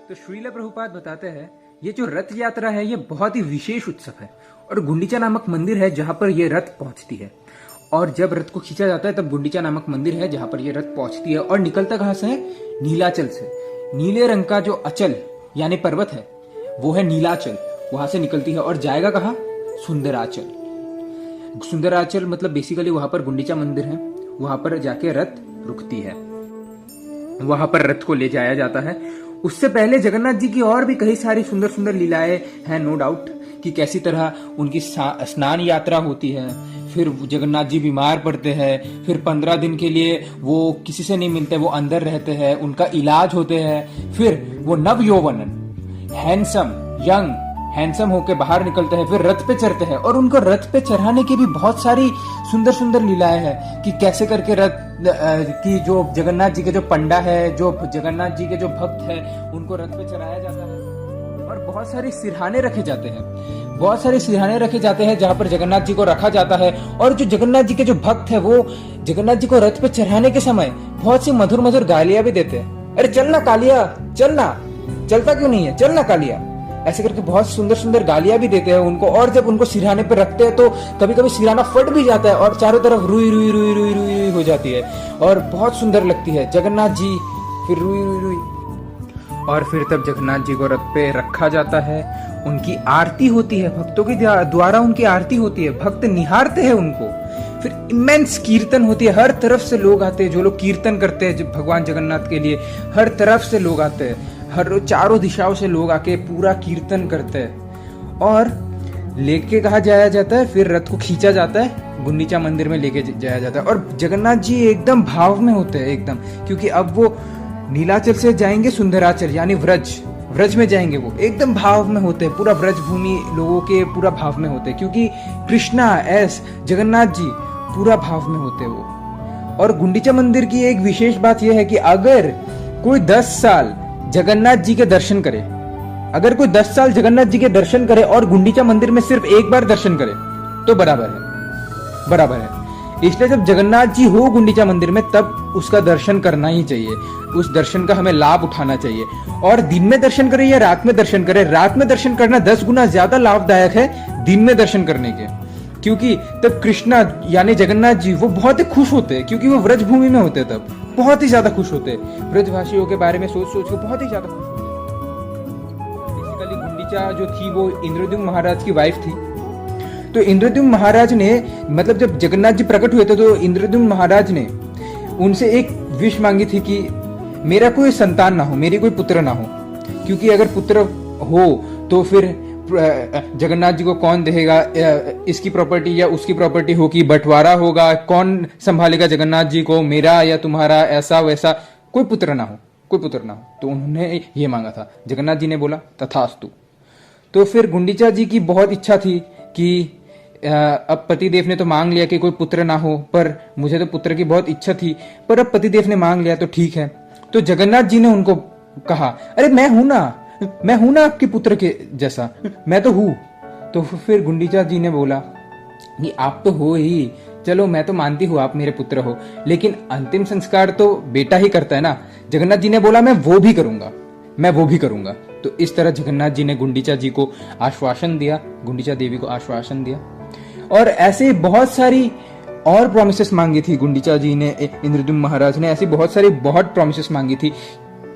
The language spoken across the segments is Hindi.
तो श्रील प्रभुपाद बताते हैं ये जो रथ यात्रा है ये बहुत ही विशेष उत्सव है और गुंडीचा नामक मंदिर है जहां पर ये रथ पहुंचती है। और जब रथ को खींचा जाता है तब गुंडीचा नामक मंदिर है जहां पर ये रथ पहुंचती है और निकलता कहां से है? नीलाचल से। नीले रंग का जो अचल यानी पर्वत है वो है नीलाचल, वहां से निकलती है और जाएगा कहां? सुंदराचल। सुंदराचल मतलब बेसिकली वहां पर गुंडीचा मंदिर है, वहां पर जाके रथ रुकती है, वहां पर रथ को ले जाया जाता है। उससे पहले जगन्नाथ जी की और भी कई सारी सुंदर सुंदर लीलाएं हैं, नो डाउट, कि कैसी तरह उनकी स्नान यात्रा होती है, फिर जगन्नाथ जी बीमार पड़ते हैं, फिर 15 दिन के लिए वो किसी से नहीं मिलते, वो अंदर रहते हैं, उनका इलाज होते हैं, फिर वो नव यौवन हैंडसम होके बाहर निकलते हैं, फिर रथ पे चढ़ते हैं और उनको रथ पे चढ़ाने की भी बहुत सारी सुंदर सुंदर लीलाएं हैं कि कैसे करके रथ की जो जगन्नाथ जी के जो पंडा है, जो जगन्नाथ जी के जो भक्त है, उनको रथ पे चढ़ाया जाता है और बहुत सारे सिरहाने रखे जाते हैं, बहुत सारे सिरहाने रखे जाते हैं जहां पर जगन्नाथ जी को रखा जाता है। और जो जगन्नाथ जी के जो भक्त है वो जगन्नाथ जी को रथ पे चढ़ाने के समय बहुत सी मधुर मधुर गालियां भी देते हैं। अरे चलना कालिया, चलना, चलता क्यों नहीं है, चलना कालिया, ऐसे करके बहुत सुंदर सुंदर गालियां भी देते हैं उनको। और जब उनको सिरहाने पे रखते हैं तो कभी कभी सिरहाना फट भी जाता है और चारों तरफ रुई रुई रुई रुई रुई हो जाती है और बहुत सुंदर लगती है जगन्नाथ जी, फिर रुई रुई रुई। और फिर तब जगन्नाथ जी को रथ पे रखा जाता है, उनकी आरती होती है, भक्तों के द्वारा उनकी आरती होती है, भक्त निहारते हैं उनको, फिर इमेंस कीर्तन होती है, हर तरफ से लोग आते हैं, जो लोग कीर्तन करते हैं भगवान जगन्नाथ के लिए, हर तरफ से लोग आते हैं, हर चारों दिशाओं से लोग आके पूरा कीर्तन करते हैं और लेके कहा जाया जाता है, फिर रथ को खींचा जाता है, गुंडीचा मंदिर में लेके जाया जाता है। और जगन्नाथ जी एकदम भाव में होते हैं एकदम, क्योंकि अब वो नीलाचल से जाएंगे सुंदराचल यानी व्रज में जाएंगे, वो एकदम भाव में होते हैं, पूरा व्रज भूमि लोगों के पूरा भाव में होते हैं, क्योंकि कृष्णा एस जगन्नाथ जी पूरा भाव में होते हैं वो। और गुंडीचा मंदिर की एक विशेष बात यह है कि अगर कोई 10 साल जगन्नाथ जी के दर्शन करे, अगर कोई 10 साल जगन्नाथ जी के दर्शन करे और गुंडीचा मंदिर में सिर्फ एक बार दर्शन करे तो बराबर है। इसलिए जब जगन्नाथ जी हो गुंडीचा मंदिर में तब उसका दर्शन करना ही चाहिए, उस दर्शन का हमें लाभ उठाना चाहिए। और दिन में दर्शन करे या रात में दर्शन करे, रात में दर्शन करना 10 गुना ज्यादा लाभदायक है दिन में दर्शन करने के, क्योंकि तब कृष्णा यानी जगन्नाथ जी वो बहुत ही खुश होते हैं, क्योंकि वो व्रज भूमि में होते हैं, तब बहुत ही ज्यादा खुश होते हैं, ब्रजभाषियों के बारे में सोच सोच के बहुत ही ज्यादा खुश होते हैं। बेसिकली गुंडीचा जो थी वो इंद्रद्युम्न महाराज की वाइफ थी, तो इंद्रद्युम्न महाराज ने मतलब जब जगन्नाथ जी प्रकट हुए थे तो इंद्रद्युम्न महाराज ने उनसे एक विश मांगी थी कि मेरा कोई संतान ना हो, मेरी कोई पुत्र ना हो, क्योंकि अगर पुत्र हो तो फिर जगन्नाथ जी को कौन देगा, इसकी प्रॉपर्टी या उसकी प्रॉपर्टी होगी, बंटवारा होगा, कौन संभालेगा जगन्नाथ जी को, मेरा या तुम्हारा, ऐसा वैसा, कोई पुत्र ना हो। तो उन्होंने ये मांगा था, जगन्नाथ जी ने बोला तथास्तु। तो फिर गुंडीचा जी की बहुत इच्छा थी कि अब पतिदेव ने तो मांग लिया कि कोई पुत्र ना हो, पर मुझे तो पुत्र की बहुत इच्छा थी, पर अब पतिदेव ने मांग लिया तो ठीक है। तो जगन्नाथ जी ने उनको कहा, अरे मैं हूं ना आपके पुत्र के जैसा, मैं तो हूं। तो फिर गुंडीचा जी ने बोला कि आप तो हो ही, चलो मैं तो मानती हूँ आप मेरे पुत्र हो, लेकिन अंतिम संस्कार तो बेटा ही करता है ना। जगन्नाथ जी ने बोला मैं वो भी करूंगा। तो इस तरह जगन्नाथ जी ने गुंडीचा जी को आश्वासन दिया, गुंडीचा देवी को आश्वासन दिया। और ऐसे बहुत सारी और प्रॉमिसेस मांगी थी गुंडीचा जी ने, इंद्रद्युम्न महाराज ने ऐसी बहुत प्रॉमिसेस मांगी थी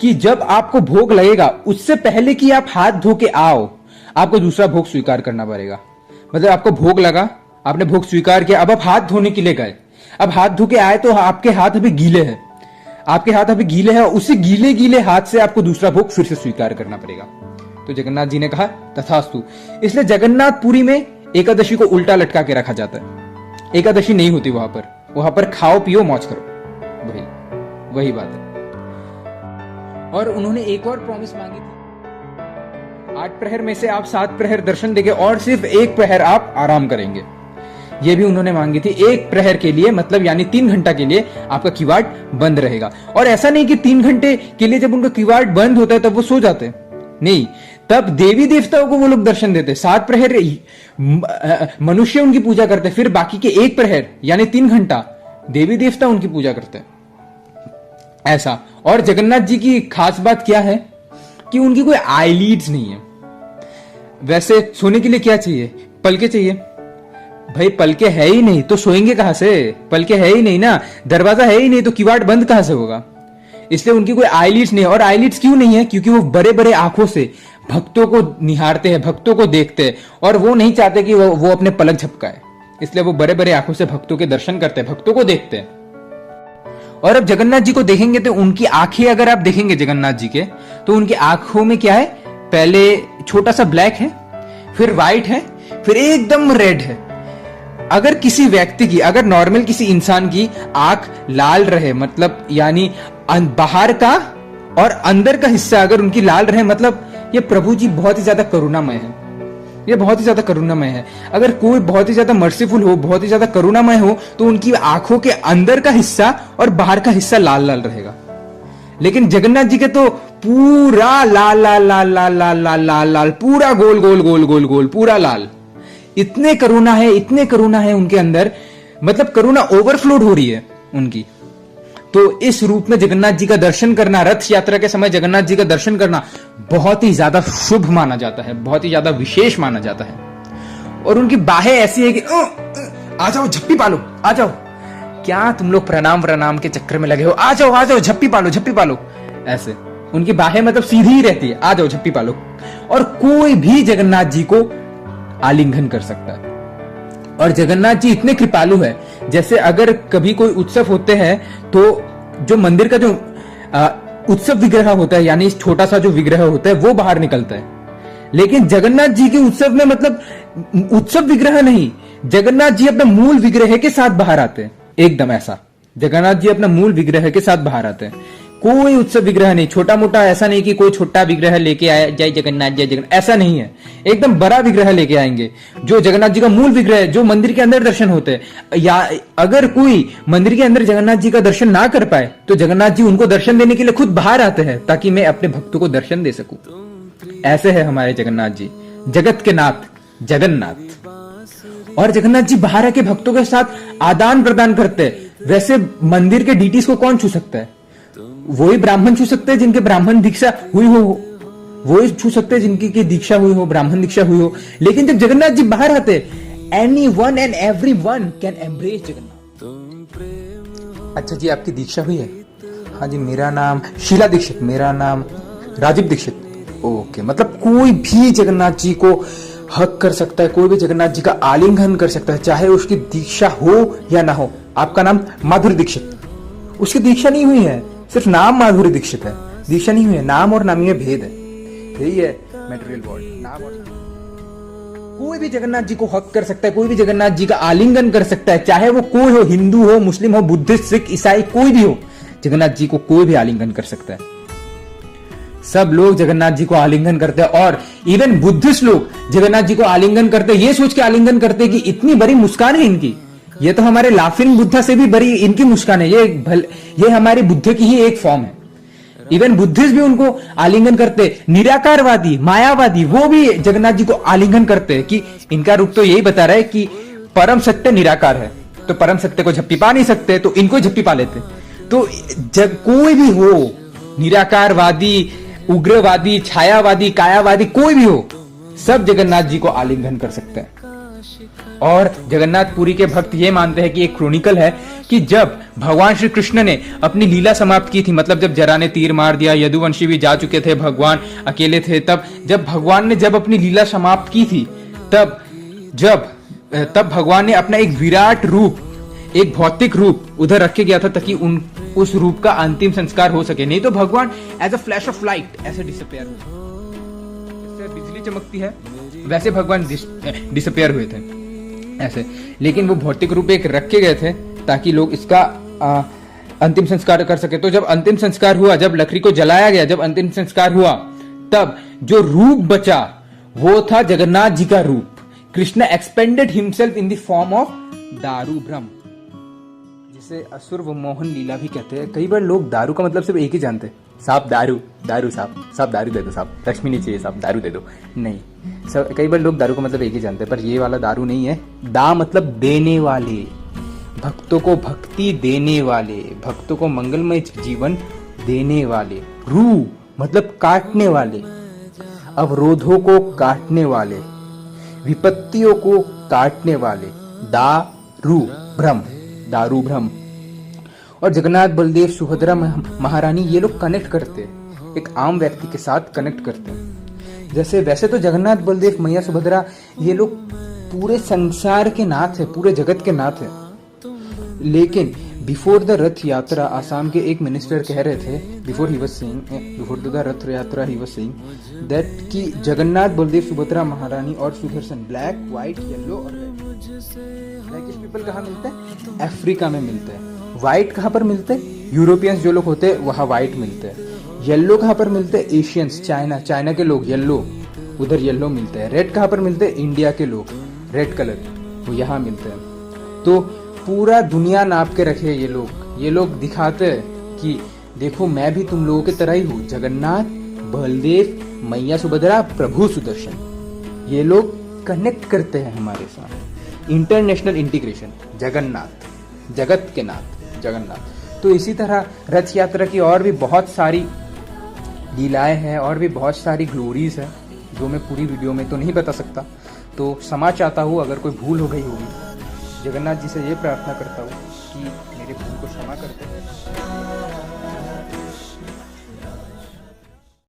कि जब आपको भोग लगेगा उससे पहले कि आप हाथ धो के आओ, आपको दूसरा भोग स्वीकार करना पड़ेगा। मतलब आपको भोग लगा, आपने भोग स्वीकार किया, अब आप हाथ धोने के लिए गए, अब हाथ धो के आए तो आपके हाथ अभी गीले हैं, उसी गीले हाथ से आपको दूसरा भोग फिर से स्वीकार करना पड़ेगा। तो जगन्नाथ जी ने कहा तथास्तु। इसलिए जगन्नाथपुरी में एकादशी को उल्टा लटका के रखा जाता है, एकादशी नहीं होती वहां पर खाओ पियो मौज करो, वही बात है। और उन्होंने एक और प्रॉमिस मांगी थी, 8 प्रहर में से आप 7 प्रहर दर्शन देंगे और सिर्फ 1 प्रहर आप आराम करेंगे, ये भी उन्होंने मांगी थी। 1 प्रहर के लिए मतलब यानी 3 घंटा के लिए आपका किवाड़ बंद रहेगा। और ऐसा नहीं कि 3 घंटे के लिए जब उनका किवाड़ बंद होता है तब वो सो जाते, नहीं, तब देवी देवताओं को वो लोग दर्शन देते। 7 प्रहर मनुष्य उनकी पूजा करते, फिर बाकी के 1 प्रहर यानी 3 घंटा देवी देवता उनकी पूजा करते, ऐसा। और जगन्नाथ जी की खास बात क्या है, कि उनकी कोई आईलीड्स नहीं है। वैसे सोने के लिए क्या चाहिए? पलके चाहिए। भाई पलके है ही नहीं तो सोएंगे कहां से? पलके है ही नहीं ना, दरवाजा है ही नहीं तो किवाड़ बंद कहां से होगा? इसलिए उनकी कोई आईलिड्स नहीं है। और आईलिड्स क्यों नहीं है? क्योंकि वो बड़े बड़े आंखों से भक्तों को निहारते हैं, भक्तों को देखते हैं, और वो नहीं चाहते कि वो अपने पलक झपकाए, इसलिए वो बड़े बड़े आंखों से भक्तों के दर्शन करते हैं, भक्तों को देखते हैं। और अब जगन्नाथ जी को देखेंगे तो उनकी आंखें अगर आप देखेंगे जगन्नाथ जी के, तो उनकी आंखों में क्या है? पहले छोटा सा ब्लैक है, फिर व्हाइट है, फिर एकदम रेड है। अगर किसी व्यक्ति की, अगर नॉर्मल किसी इंसान की आंख लाल रहे, मतलब यानी बाहर का और अंदर का हिस्सा अगर उनकी लाल रहे, मतलब ये प्रभु जी बहुत ही ज्यादा करुणामय है, ये बहुत ही ज्यादा करुणामय है। अगर कोई बहुत ही ज्यादा मर्सीफुल हो, बहुत ही ज्यादा करुणामय हो, तो उनकी आंखों के अंदर का हिस्सा और बाहर का हिस्सा लाल लाल रहेगा। लेकिन जगन्नाथ जी के तो पूरा लाल लाल लाल लाल लाल लाल लाल लाल, पूरा गोल गोल गोल गोल गोल, पूरा लाल। इतने करुणा है, इतने करुणा है उनके अंदर, मतलब करुणा ओवरफ्लोड हो रही है उनकी। तो इस रूप में जगन्नाथ जी का दर्शन करना, रथ यात्रा के समय जगन्नाथ जी का दर्शन करना बहुत ही ज्यादा शुभ माना जाता है, बहुत ही ज्यादा विशेष माना जाता है। और उनकी बाहें ऐसी है कि आ जाओ झप्पी पालो, आ जाओ। क्या तुम लोग प्रणाम प्रणाम के चक्कर में लगे हो? आ जाओ झप्पी पालो, झप्पी पालो। ऐसे उनकी बाहें मतलब सीधी ही रहती है, आ जाओ झप्पी पालो। और कोई भी जगन्नाथ जी को आलिंगन कर सकता है। और जगन्नाथ जी इतने कृपालु है, जैसे अगर कभी कोई उत्सव होते हैं तो जो मंदिर का जो उत्सव विग्रह होता है, यानी छोटा सा जो विग्रह होता है वो बाहर निकलता है। लेकिन जगन्नाथ जी के उत्सव में मतलब उत्सव विग्रह नहीं, जगन्नाथ जी अपने मूल विग्रह के साथ बाहर आते हैं। एकदम ऐसा जगन्नाथ जी अपना मूल विग्रह के साथ बाहर आते हैं। कोई उत्सव विग्रह नहीं, छोटा मोटा ऐसा नहीं कि कोई छोटा विग्रह लेके आए जय जगन्नाथ जय जगन्नाथ, ऐसा नहीं है। एकदम बड़ा विग्रह लेके आएंगे, जो जगन्नाथ जी का मूल विग्रह है, जो मंदिर के अंदर दर्शन होते हैं। या अगर कोई मंदिर के अंदर जगन्नाथ जी का दर्शन ना कर पाए तो जगन्नाथ जी उनको दर्शन देने के लिए खुद बाहर आते हैं, ताकि मैं अपने भक्तों को दर्शन दे सकूं। ऐसे है हमारे जगन्नाथ जी, जगत के नाथ जगन्नाथ। और जगन्नाथ जी बाहर आके भक्तों के साथ आदान प्रदान करते हैं। वैसे मंदिर के डीटीज को कौन छू सकता है? वही ब्राह्मण छू सकते हैं जिनके ब्राह्मण दीक्षा हुई हो, वही छू सकते हैं जिनकी की दीक्षा हुई हो, ब्राह्मण दीक्षा हुई हो। लेकिन जब जगन्नाथ जी बाहर आते, any one and every one can embrace Jagannath. अच्छा जी, आपकी दीक्षा हुई है? हाँ जी, मेरा नाम शीला दीक्षित, मेरा नाम राजीव दीक्षित। ओके, मतलब कोई भी जगन्नाथ जी को हक कर सकता है, कोई भी जगन्नाथ जी का आलिंगन कर सकता है, चाहे उसकी दीक्षा हो या ना हो। आपका नाम माधुरी दीक्षित, उसकी दीक्षा नहीं हुई है, सिर्फ नाम माधुरी दीक्षित है, दीक्षा नहीं हुई है। नाम और नामी में भेद है, यही है मटेरियल वर्ल्ड। नाम और कोई भी जगन्नाथ जी को हक कर सकता है, कोई भी जगन्नाथ जी का आलिंगन कर सकता है, चाहे वो कोई हो, हिंदू हो, मुस्लिम हो, बुद्धिस्ट, सिख, ईसाई, कोई भी हो, जगन्नाथ जी को कोई भी आलिंगन कर सकता है। सब लोग जगन्नाथ जी को आलिंगन करते हैं। और इवन बुद्धिस्ट लोग जगन्नाथ जी को आलिंगन करते हैं, ये सोच के आलिंगन करते हैं कि इतनी बड़ी मुस्कान है इनकी, ये तो हमारे लाफिंग बुद्धा से भी बड़ी इनकी मुस्कान है, ये हमारी बुद्ध की ही एक फॉर्म है। इवन बुद्धिस्ट भी उनको आलिंगन करते, निराकारवादी, मायावादी, वो भी जगन्नाथ जी को आलिंगन करते हैं कि इनका रूप तो यही बता रहा है कि परम सत्य निराकार है, तो परम सत्य को झप्पी पा नहीं सकते, तो इनको झप्पी पा लेते। तो जब कोई भी हो, निराकारवादी, उग्रवादी, छायावादी, कायावादी, कोई भी हो, सब जगन्नाथ जी को आलिंगन कर सकते हैं। और जगन्नाथपुरी के भक्त ये मानते हैं कि एक क्रोनिकल है कि जब भगवान श्री कृष्ण ने अपनी लीला समाप्त की थी, मतलब जब जरा ने तीर मार दिया, यदुवंशी भी जा चुके थे, भगवान अकेले थे, तब जब भगवान ने जब अपनी लीला समाप्त की थी, तब भगवान ने अपना एक विराट रूप, एक भौतिक रूप उधर रखे गया था, ताकि उस रूप का अंतिम संस्कार हो सके। नहीं तो भगवान as a flash of light ऐसे डिसअपियर हुए, जैसे बिजली चमकती है वैसे भगवान डिसअपियर हुए थे ऐसे। लेकिन वो भौतिक रूप एक रखे गए थे ताकि लोग इसका अंतिम संस्कार कर सके। तो जब अंतिम संस्कार हुआ, जब लकड़ी को जलाया गया, जब अंतिम संस्कार हुआ, तब जो रूप बचा वो था जगन्नाथ जी का रूप। Krishna expanded himself in the form of दारू ब्रह्म, जिसे असुर व मोहन लीला भी कहते हैं। कई बार लोग दारू का मतलब सिर्फ एक ही जानते हैं, साहब दारू, दारू साहब दारू दे दो, साहब लक्ष्मी नहीं चाहिए, साहब दारू दे दो। नहीं, सब कई बार लोग दारू का मतलब एक ही जानते हैं, पर ये वाला दारू नहीं है। दा मतलब देने वाले, भक्तों को भक्ति देने वाले, भक्तों को मंगलमय जीवन देने वाले। रू मतलब काटने वाले, अवरोधों को काटने वाले, विपत्तियों को काटने वाले, दारू भ्रम। और जगन्नाथ बलदेव सुभद्रा महारानी ये लोग कनेक्ट करते हैं, एक आम व्यक्ति के साथ कनेक्ट करते हैं। जैसे वैसे तो जगन्नाथ बलदेव मैया सुभद्रा ये लोग पूरे संसार के नाथ है, पूरे जगत के नाथ है। लेकिन बिफोर द रथ यात्रा आसाम के एक मिनिस्टर कह रहे थे, बिफोर द रथ यात्रा ही वाज सेइंग दैट कि जगन्नाथ बलदेव सुभद्रा महारानी और सुदर्शन ब्लैक, व्हाइट, येलो और रेड। ब्लैकिश पीपल कहाँ मिलते हैं? अफ्रीका में मिलते हैं। व्हाइट कहाँ पर मिलते हैं? यूरोपियंस जो लोग होते हैं वहाँ व्हाइट मिलते हैं। येलो कहाँ पर मिलते हैं? एशियंस, चाइना के लोग येलो, उधर येलो मिलते हैं। रेड कहाँ पर मिलते हैं? इंडिया के लोग, रेड कलर वो यहाँ मिलते हैं। तो पूरा दुनिया नाप के रखे ये लोग दिखाते हैं कि देखो मैं भी तुम लोगों की तरह ही हूँ। जगन्नाथ बलदेव मैया सुभद्रा प्रभु सुदर्शन, ये लोग कनेक्ट करते हैं हमारे साथ। इंटरनेशनल इंटीग्रेशन, जगन्नाथ, जगत के नाथ जगन्नाथ। तो इसी तरह रथ यात्रा की और भी बहुत सारी लीलाएं हैं और भी बहुत सारी ग्लोरीज है जो मैं पूरी वीडियो में तो नहीं बता सकता। तो क्षमा चाहता हूँ अगर कोई भूल हो गई होगी। जगन्नाथ जी से ये प्रार्थना करता हूँ कि मेरे भूल को क्षमा करते हैं।